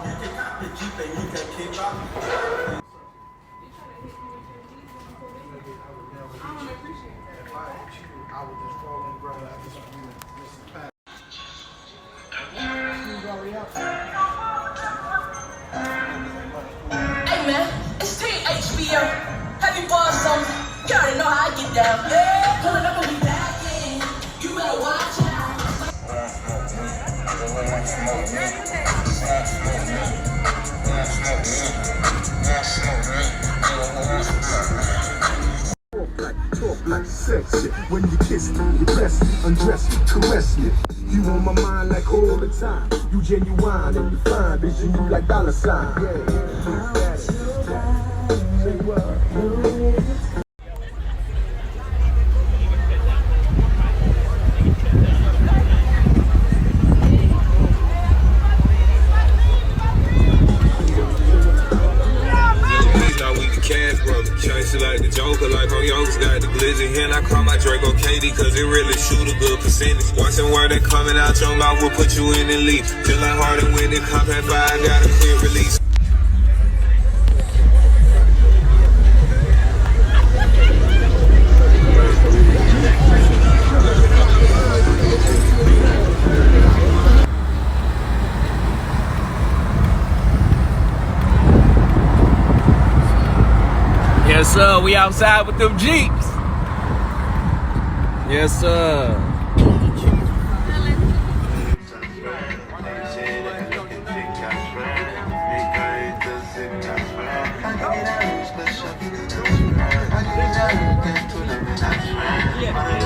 Hey man, it's C.E.O. Heavy bars on me. You already know how I get down. Yeah, pulling up and we back in. You better watch out. Talk like sex shit. When you kiss me, you bless me, undress me, caress me. You on my mind like all the time. You genuine and you fine, vision you like dollar sign. Yeah. Say what? Chasing like the Joker, like on Yoga's got the glizzy. And I call my Draco Katie, cause it really shoot a good percentage. Watching word that coming out your mouth will put you in elite. Feel like Harden when it compact 5, got a quick release. Yes, sir. We outside with them Jeeps. Yes, sir. Yeah.